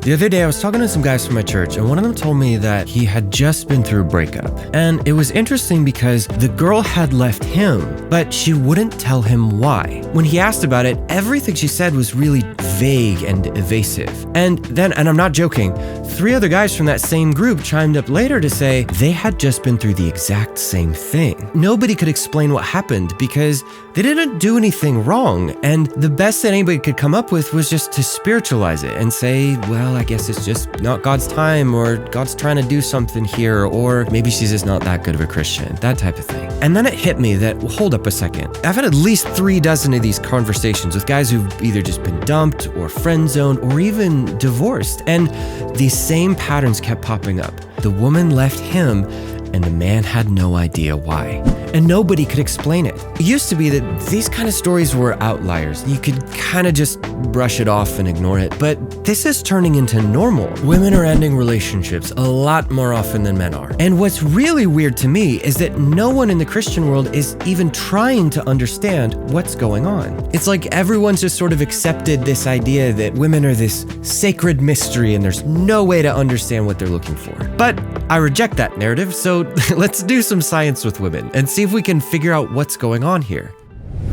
The other day I was talking to some guys from my church, and one of them told me that he had just been through a breakup. And it was interesting because the girl had left him, but she wouldn't tell him why. When he asked about it, everything she said was really vague and evasive. And I'm not joking, 3 other guys from that same group chimed up later to say they had just been through the exact same thing. Nobody could explain what happened because they didn't do anything wrong, and the best that anybody could come up with was just to spiritualize it and say, well, I guess it's just not God's time, or God's trying to do something here, or maybe she's just not that good of a Christian, that type of thing. And then it hit me that, hold up a second, I've had at least 3 dozen of these conversations with guys who've either just been dumped or friend zoned or even divorced, and these same patterns kept popping up. The woman left him, and the man had no idea why. And nobody could explain it. It used to be that these kind of stories were outliers. You could kind of just brush it off and ignore it, but this is turning into normal. Women are ending relationships a lot more often than men are. And what's really weird to me is that no one in the Christian world is even trying to understand what's going on. It's like everyone's just sort of accepted this idea that women are this sacred mystery and there's no way to understand what they're looking for. But I reject that narrative, so let's do some science with women and see if we can figure out what's going on here.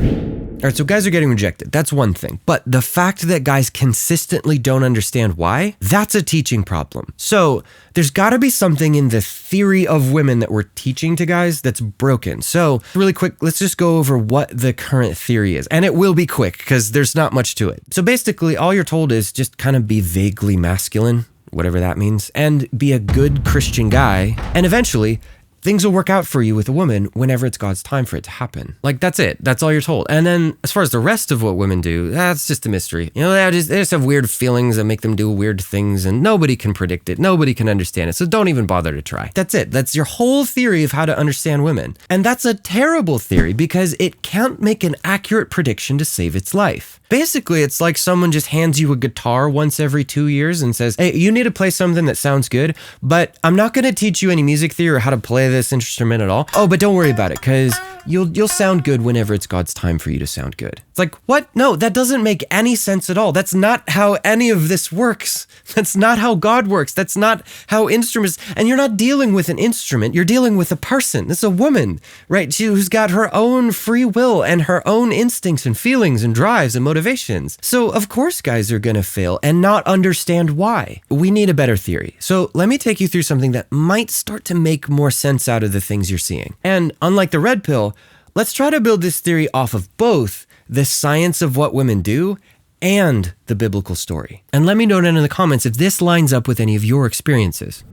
All right, so guys are getting rejected. That's one thing. But the fact that guys consistently don't understand why, that's a teaching problem. So there's got to be something in the theory of women that we're teaching to guys that's broken. So really quick, let's just go over what the current theory is. And it will be quick because there's not much to it. So basically, all you're told is just kind of be vaguely masculine, whatever that means, and be a good Christian guy. And eventually, things will work out for you with a woman whenever it's God's time for it to happen. Like, that's it. That's all you're told. And then as far as the rest of what women do, that's just a mystery. You know, they just have weird feelings that make them do weird things, and nobody can predict it. Nobody can understand it. So don't even bother to try. That's it. That's your whole theory of how to understand women. And that's a terrible theory because it can't make an accurate prediction to save its life. Basically, it's like someone just hands you a guitar once every 2 years and says, hey, you need to play something that sounds good, but I'm not going to teach you any music theory or how to play this instrument at all. Oh, but don't worry about it, because you'll sound good whenever it's God's time for you to sound good. It's like, what? No, that doesn't make any sense at all. That's not how any of this works. That's not how God works. That's not how instruments, and you're not dealing with an instrument. You're dealing with a person. This is a woman, right? Who's got her own free will and her own instincts and feelings and drives and motivations. So of course guys are gonna fail and not understand why. We need a better theory. So let me take you through something that might start to make more sense out of the things you're seeing. And unlike the red pill, let's try to build this theory off of both the science of what women do and the biblical story. And let me know down in the comments if this lines up with any of your experiences.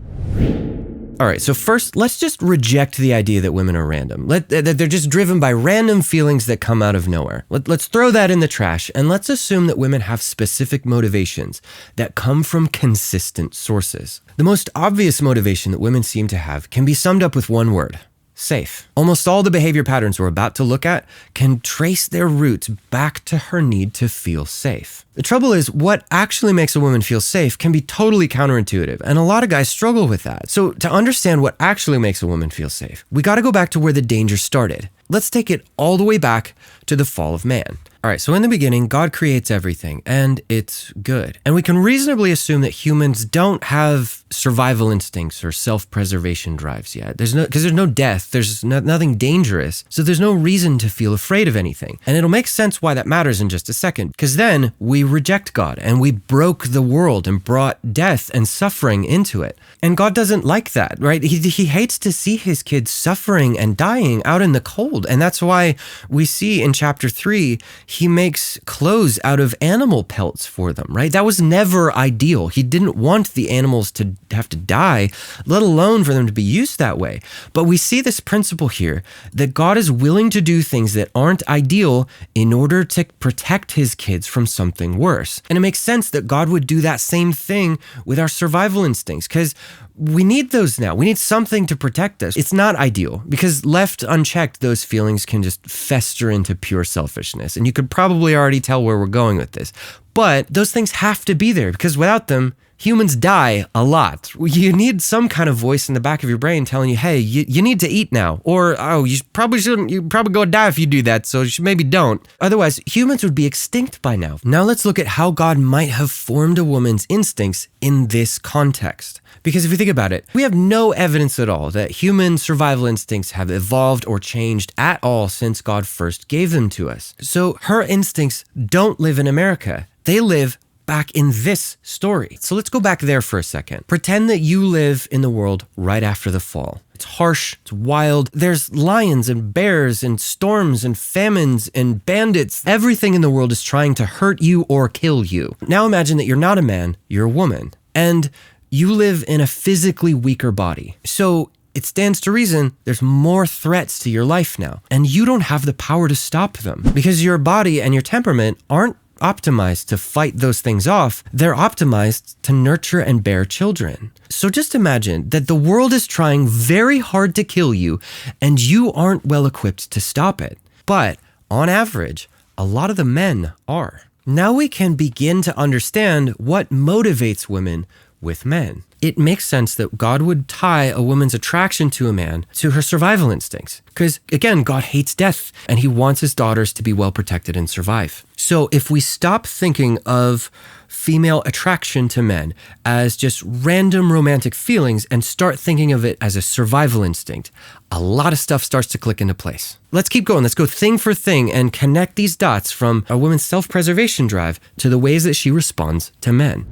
All right, so first, let's just reject the idea that women are random. That they're just driven by random feelings that come out of nowhere. Let's throw that in the trash, and let's assume that women have specific motivations that come from consistent sources. The most obvious motivation that women seem to have can be summed up with one word: safe. Almost all the behavior patterns we're about to look at can trace their roots back to her need to feel safe. The trouble is, what actually makes a woman feel safe can be totally counterintuitive, and a lot of guys struggle with that. So to understand what actually makes a woman feel safe, we got to go back to where the danger started. Let's take it all the way back to the fall of man. All right, so in the beginning, God creates everything, and it's good. And we can reasonably assume that humans don't have survival instincts or self-preservation drives yet. Because there's no death, there's nothing dangerous, so there's no reason to feel afraid of anything. And it'll make sense why that matters in just a second, because then we reject God, and we broke the world and brought death and suffering into it. And God doesn't like that, right? He hates to see his kids suffering and dying out in the cold. And that's why we see in chapter 3, he makes clothes out of animal pelts for them, right? That was never ideal. He didn't want the animals to have to die, let alone for them to be used that way. But we see this principle here that God is willing to do things that aren't ideal in order to protect his kids from something worse. And it makes sense that God would do that same thing with our survival instincts, because we need those now. We need something to protect us. It's not ideal because left unchecked, those feelings can just fester into pure selfishness. And you could probably already tell where we're going with this. But those things have to be there because without them, humans die a lot. You need some kind of voice in the back of your brain telling you, hey, you need to eat now. Or, oh, you probably shouldn't. You're probably going to die if you do that, so maybe don't. Otherwise, humans would be extinct by now. Now let's look at how God might have formed a woman's instincts in this context. Because if you think about it, we have no evidence at all that human survival instincts have evolved or changed at all since God first gave them to us. So her instincts don't live in America. They live back in this story. So let's go back there for a second. Pretend that you live in the world right after the fall. It's harsh, it's wild. There's lions and bears and storms and famines and bandits. Everything in the world is trying to hurt you or kill you. Now imagine that you're not a man, you're a woman. And you live in a physically weaker body. So it stands to reason there's more threats to your life now, and you don't have the power to stop them because your body and your temperament aren't optimized to fight those things off. They're optimized to nurture and bear children. So just imagine that the world is trying very hard to kill you, and you aren't well equipped to stop it. But on average, a lot of the men are. Now we can begin to understand what motivates women with men. It makes sense that God would tie a woman's attraction to a man to her survival instincts. Because again, God hates death and he wants his daughters to be well protected and survive. So if we stop thinking of female attraction to men as just random romantic feelings and start thinking of it as a survival instinct, a lot of stuff starts to click into place. Let's keep going. Let's go thing for thing and connect these dots from a woman's self-preservation drive to the ways that she responds to men.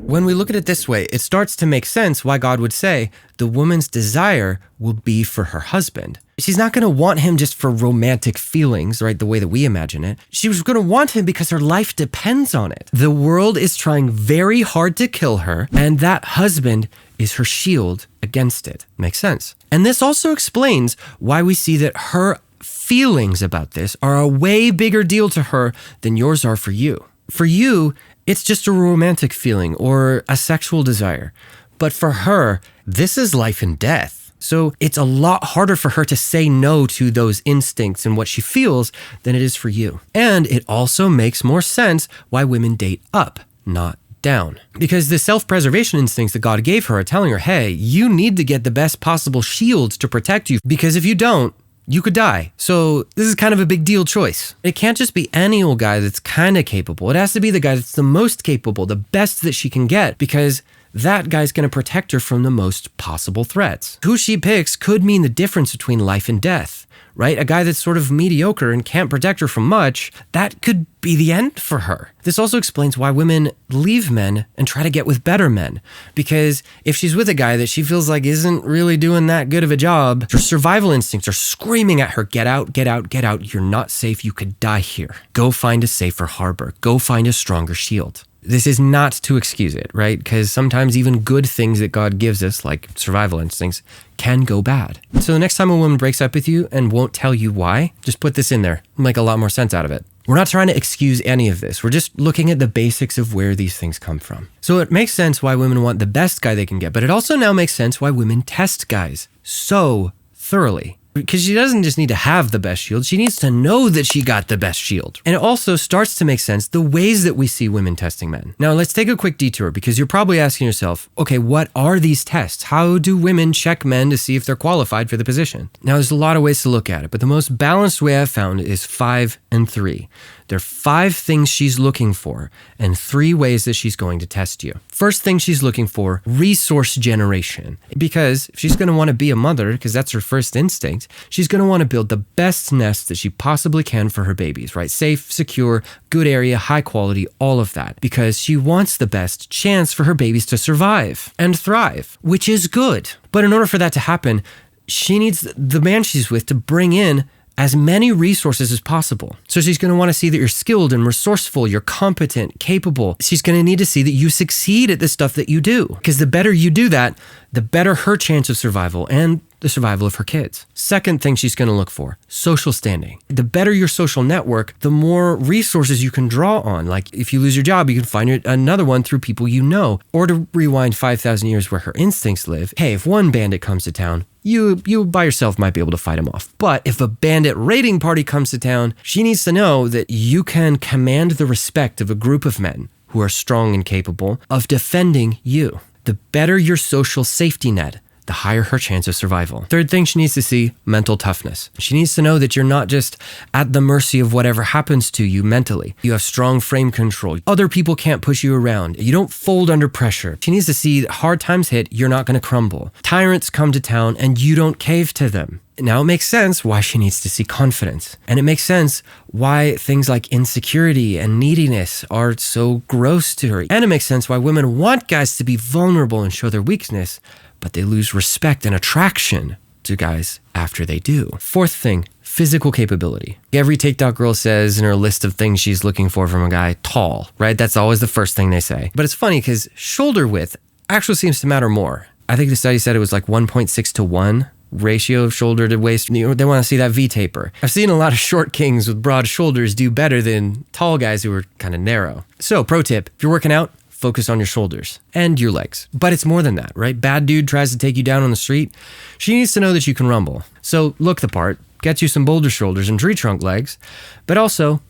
When we look at it this way, it starts to make sense why God would say the woman's desire will be for her husband. She's not going to want him just for romantic feelings, right? The way that we imagine it. She was going to want him because her life depends on it. The world is trying very hard to kill her, and that husband is her shield against it. Makes sense. And this also explains why we see that her feelings about this are a way bigger deal to her than yours are for you. For you, it's just a romantic feeling or a sexual desire. But for her, this is life and death. So it's a lot harder for her to say no to those instincts and what she feels than it is for you. And it also makes more sense why women date up, not down. Because the self-preservation instincts that God gave her are telling her, hey, you need to get the best possible shields to protect you, because if you don't, you could die. So this is kind of a big deal choice. It can't just be any old guy that's kind of capable. It has to be the guy that's the most capable, the best that she can get, because that guy's going to protect her from the most possible threats. Who she picks could mean the difference between life and death, right? A guy that's sort of mediocre and can't protect her from much, that could be the end for her. This also explains why women leave men and try to get with better men. Because if she's with a guy that she feels like isn't really doing that good of a job, her survival instincts are screaming at her, get out, get out, get out. You're not safe. You could die here. Go find a safer harbor. Go find a stronger shield. This is not to excuse it, right? Because sometimes even good things that God gives us, like survival instincts, can go bad. So the next time a woman breaks up with you and won't tell you why, just put this in there. Make a lot more sense out of it. We're not trying to excuse any of this. We're just looking at the basics of where these things come from. So it makes sense why women want the best guy they can get, but it also now makes sense why women test guys so thoroughly. Because she doesn't just need to have the best shield, she needs to know that she got the best shield. And it also starts to make sense the ways that we see women testing men. Now let's take a quick detour, because you're probably asking yourself, okay, what are these tests? How do women check men to see if they're qualified for the position? Now there's a lot of ways to look at it, but the most balanced way I've found is 5 and 3. There are 5 things she's looking for and 3 ways that she's going to test you. First thing she's looking for, resource generation. Because if she's going to want to be a mother, because that's her first instinct, she's going to want to build the best nest that she possibly can for her babies, right? Safe, secure, good area, high quality, all of that. Because she wants the best chance for her babies to survive and thrive, which is good. But in order for that to happen, she needs the man she's with to bring in as many resources as possible. So she's going to want to see that you're skilled and resourceful, you're competent, capable. She's going to need to see that you succeed at the stuff that you do. Because the better you do that, the better her chance of survival and the survival of her kids. Second thing she's going to look for, social standing. The better your social network, the more resources you can draw on. Like if you lose your job, you can find another one through people you know. Or to rewind 5,000 years where her instincts live, hey, if one bandit comes to town, you by yourself might be able to fight him off. But if a bandit raiding party comes to town, she needs to know that you can command the respect of a group of men who are strong and capable of defending you. The better your social safety net, the higher her chance of survival. Third thing she needs to see, mental toughness. She needs to know that you're not just at the mercy of whatever happens to you mentally. You have strong frame control. Other people can't push you around. You don't fold under pressure. She needs to see that hard times hit, you're not going to crumble. Tyrants come to town and you don't cave to them. Now it makes sense why she needs to see confidence. And it makes sense why things like insecurity and neediness are so gross to her. And it makes sense why women want guys to be vulnerable and show their weakness, but they lose respect and attraction to guys after they do. Fourth thing, physical capability. Every TikTok girl says in her list of things she's looking for from a guy, tall, right? That's always the first thing they say. But it's funny because shoulder width actually seems to matter more. I think the study said it was like 1.6 to 1 ratio of shoulder to waist. They want to see that V-taper. I've seen a lot of short kings with broad shoulders do better than tall guys who are kind of narrow. So pro tip, if you're working out, focus on your shoulders and your legs. But it's more than that, right? Bad dude tries to take you down on the street. She needs to know that you can rumble. So look the part, get you some boulder shoulders and tree trunk legs, but also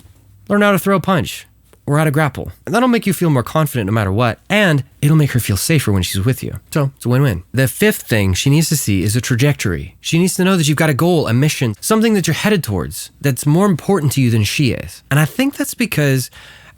learn how to throw a punch or how to grapple. And that'll make you feel more confident no matter what, and it'll make her feel safer when she's with you. So it's a win-win. The fifth thing she needs to see is a trajectory. She needs to know that you've got a goal, a mission, something that you're headed towards that's more important to you than she is. And I think that's because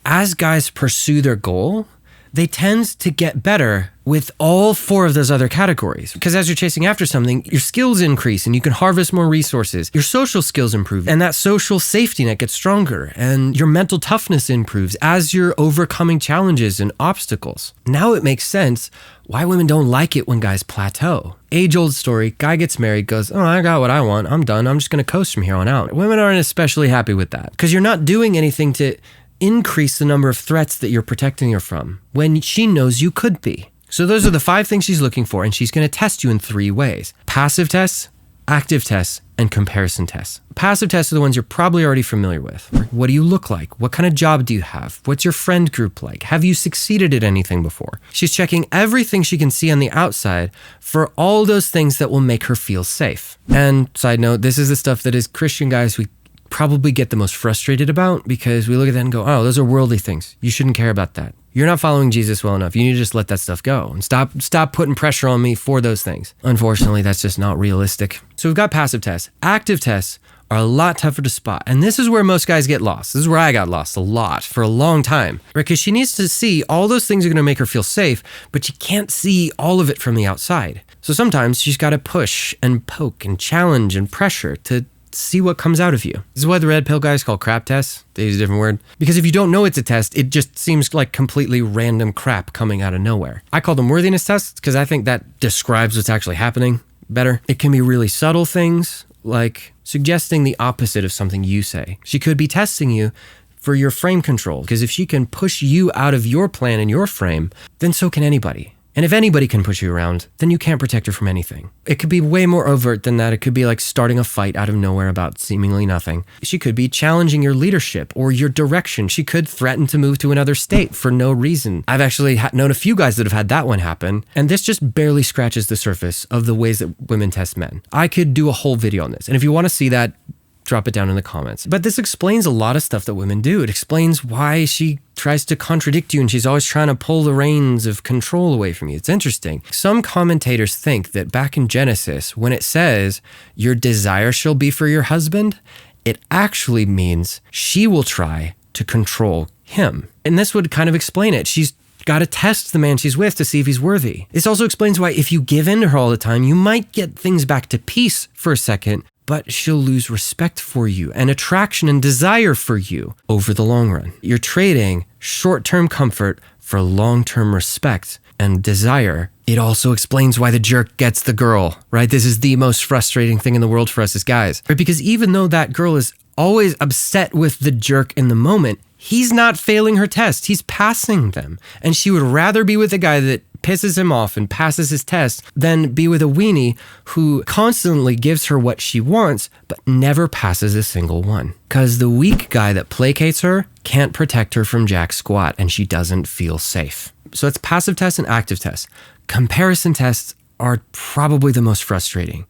as guys pursue their goal, they tend to get better with all four of those other categories. Because as you're chasing after something, your skills increase and you can harvest more resources. Your social skills improve and that social safety net gets stronger and your mental toughness improves as you're overcoming challenges and obstacles. Now it makes sense why women don't like it when guys plateau. Age-old story, guy gets married, goes, oh, I got what I want, I'm done, I'm just gonna coast from here on out. Women aren't especially happy with that because you're not doing anything to increase the number of threats that you're protecting her from when she knows you could be. So those are the 5 things she's looking for, and she's going to test you in 3 ways. Passive tests, active tests, and comparison tests. Passive tests are the ones you're probably already familiar with. What do you look like? What kind of job do you have? What's your friend group like? Have you succeeded at anything before? She's checking everything she can see on the outside for all those things that will make her feel safe. And side note, this is the stuff that as Christian guys we probably get the most frustrated about because we look at that and go, oh, those are worldly things. You shouldn't care about that. You're not following Jesus well enough. You need to just let that stuff go and stop putting pressure on me for those things. Unfortunately, that's just not realistic. So we've got passive tests. Active tests are a lot tougher to spot. And this is where most guys get lost. This is where I got lost a lot for a long time, right? Because she needs to see all those things are going to make her feel safe, but she can't see all of it from the outside. So sometimes she's got to push and poke and challenge and pressure to see what comes out of you. This is why the red pill guys call crap tests. They use a different word. Because if you don't know it's a test, it just seems like completely random crap coming out of nowhere. I call them worthiness tests because I think that describes what's actually happening better. It can be really subtle things like suggesting the opposite of something you say. She could be testing you for your frame control because if she can push you out of your plan and your frame, then so can anybody. And if anybody can push you around, then you can't protect her from anything. It could be way more overt than that. It could be like starting a fight out of nowhere about seemingly nothing. She could be challenging your leadership or your direction. She could threaten to move to another state for no reason. I've actually known a few guys that have had that one happen. And this just barely scratches the surface of the ways that women test men. I could do a whole video on this. And if you want to see that, drop it down in the comments. But this explains a lot of stuff that women do. It explains why she tries to contradict you and she's always trying to pull the reins of control away from you. It's interesting. Some commentators think that back in Genesis, when it says, your desire shall be for your husband, it actually means she will try to control him. And this would kind of explain it. She's got to test the man she's with to see if he's worthy. This also explains why if you give in to her all the time, you might get things back to peace for a second, but she'll lose respect for you and attraction and desire for you over the long run. You're trading short-term comfort for long-term respect and desire. It also explains why the jerk gets the girl, right? This is the most frustrating thing in the world for us as guys, right? Because even though that girl is always upset with the jerk in the moment, he's not failing her test. He's passing them. And she would rather be with a guy that pisses him off and passes his test than be with a weenie who constantly gives her what she wants, but never passes a single one. Because the weak guy that placates her can't protect her from jack squat and she doesn't feel safe. So it's passive tests and active tests. Comparison tests are probably the most frustrating.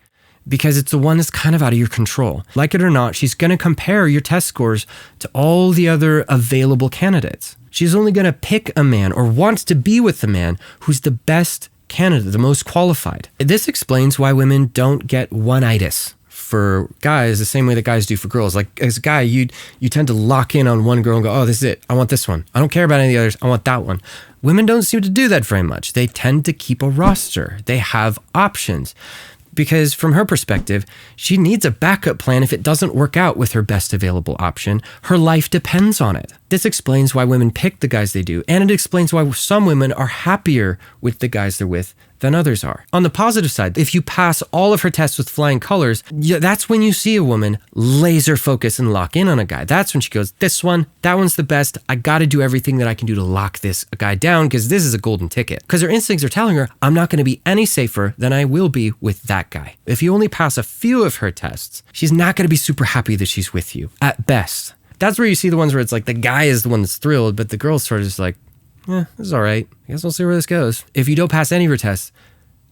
because it's the one that's kind of out of your control. Like it or not, she's going to compare your test scores to all the other available candidates. She's only going to pick a man or wants to be with the man who's the best candidate, the most qualified. This explains why women don't get one-itis for guys the same way that guys do for girls. Like as a guy, you tend to lock in on one girl and go, oh, this is it. I want this one. I don't care about any of the others. I want that one. Women don't seem to do that very much. They tend to keep a roster. They have options. Because from her perspective, she needs a backup plan if it doesn't work out with her best available option. Her life depends on it. This explains why women pick the guys they do, and it explains why some women are happier with the guys they're with than others are. On the positive side, if you pass all of her tests with flying colors, that's when you see a woman laser focus and lock in on a guy. That's when she goes, this one, that one's the best. I got to do everything that I can do to lock this guy down because this is a golden ticket. Because her instincts are telling her, I'm not going to be any safer than I will be with that guy. If you only pass a few of her tests, she's not going to be super happy that she's with you, at best. That's where you see the ones where it's like the guy is the one that's thrilled, but the girl's sort of just like, this is all right. I guess we'll see where this goes. If you don't pass any of your tests,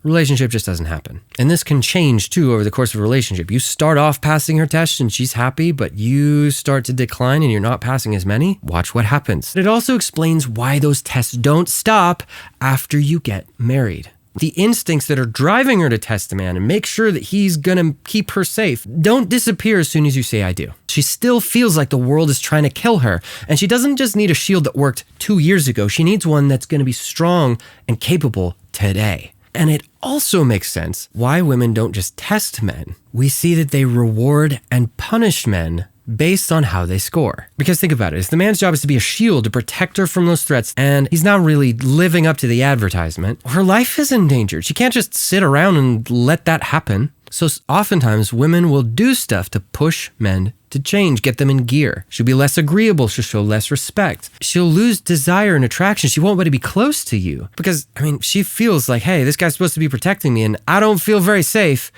relationship just doesn't happen. And this can change too over the course of a relationship. You start off passing her tests and she's happy, but you start to decline and you're not passing as many. Watch what happens. It also explains why those tests don't stop after you get married. The instincts that are driving her to test a man and make sure that he's gonna keep her safe don't disappear as soon as you say I do. She still feels like the world is trying to kill her, and she doesn't just need a shield that worked 2 years ago. She needs one that's gonna be strong and capable today. And it also makes sense why women don't just test men. We see that they reward and punish men based on how they score. Because think about it, if the man's job is to be a shield to protect her from those threats, and he's not really living up to the advertisement, her life is endangered. She can't just sit around and let that happen. So oftentimes women will do stuff to push men to change, get them in gear. She'll be less agreeable. She'll show less respect. She'll lose desire and attraction. She won't want to be close to you because, she feels like, hey, this guy's supposed to be protecting me and I don't feel very safe.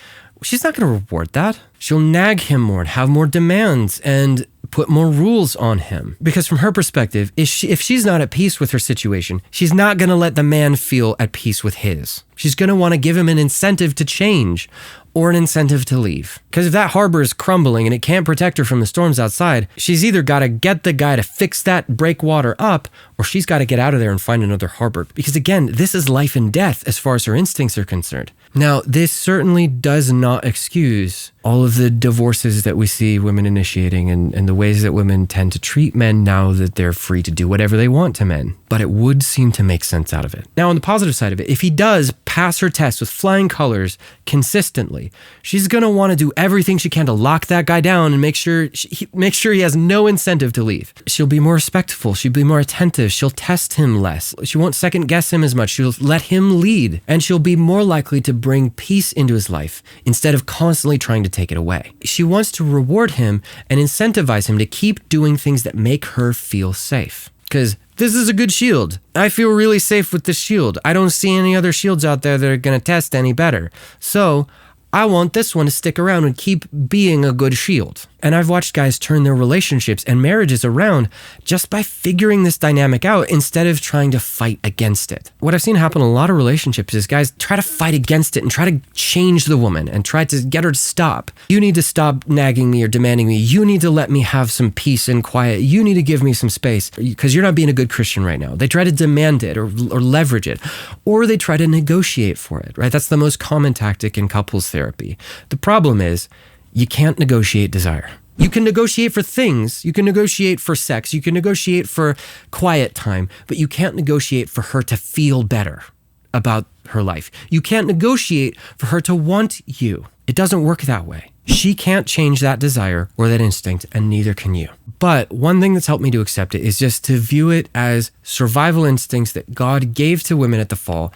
She's not going to reward that. She'll nag him more and have more demands and put more rules on him. Because from her perspective, if she's not at peace with her situation, she's not going to let the man feel at peace with his. She's going to want to give him an incentive to change or an incentive to leave. Because if that harbor is crumbling and it can't protect her from the storms outside, she's either got to get the guy to fix that breakwater up, or she's got to get out of there and find another harbor. Because again, this is life and death as far as her instincts are concerned. Now, this certainly does not excuse all of the divorces that we see women initiating and the ways that women tend to treat men now that they're free to do whatever they want to men. But it would seem to make sense out of it. Now, on the positive side of it, if he does pass her test with flying colors consistently, she's going to want to do everything she can to lock that guy down and make sure he has no incentive to leave. She'll be more respectful. She'll be more attentive. She'll test him less. She won't second guess him as much. She'll let him lead, and she'll be more likely to bring peace into his life instead of constantly trying to take it away. She wants to reward him and incentivize him to keep doing things that make her feel safe. Because this is a good shield. I feel really safe with this shield. I don't see any other shields out there that are going to test any better. So I want this one to stick around and keep being a good shield. And I've watched guys turn their relationships and marriages around just by figuring this dynamic out instead of trying to fight against it. What I've seen happen in a lot of relationships is guys try to fight against it and try to change the woman and try to get her to stop. You need to stop nagging me or demanding me. You need to let me have some peace and quiet. You need to give me some space because you're not being a good Christian right now. They try to demand it or leverage it, or they try to negotiate for it, right? That's the most common tactic in couples therapy. The problem is, you can't negotiate desire. You can negotiate for things. You can negotiate for sex. You can negotiate for quiet time, but you can't negotiate for her to feel better about her life. You can't negotiate for her to want you. It doesn't work that way. She can't change that desire or that instinct, and neither can you. But one thing that's helped me to accept it is just to view it as survival instincts that God gave to women at the fall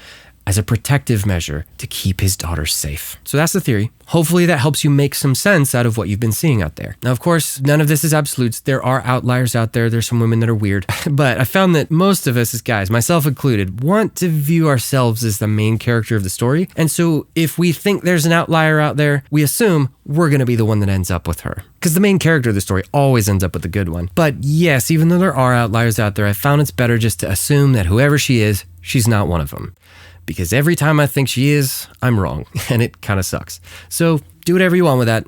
as a protective measure to keep his daughters safe. So that's the theory. Hopefully that helps you make some sense out of what you've been seeing out there. Now, of course, none of this is absolutes. There are outliers out there. There's some women that are weird. But I found that most of us as guys, myself included, want to view ourselves as the main character of the story. And so if we think there's an outlier out there, we assume we're going to be the one that ends up with her. Because the main character of the story always ends up with the good one. But yes, even though there are outliers out there, I found it's better just to assume that whoever she is, she's not one of them. because every time I think she is, I'm wrong, and it kind of sucks. So do whatever you want with that.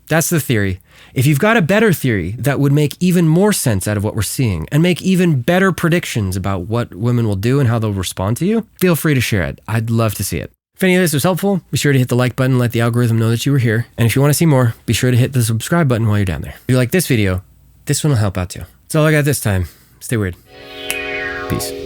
That's the theory. If you've got a better theory that would make even more sense out of what we're seeing and make even better predictions about what women will do and how they'll respond to you, feel free to share it. I'd love to see it. If any of this was helpful, be sure to hit the like button, let the algorithm know that you were here. And if you want to see more, be sure to hit the subscribe button while you're down there. If you like this video, this one will help out too. That's all I got this time. Stay weird. Peace.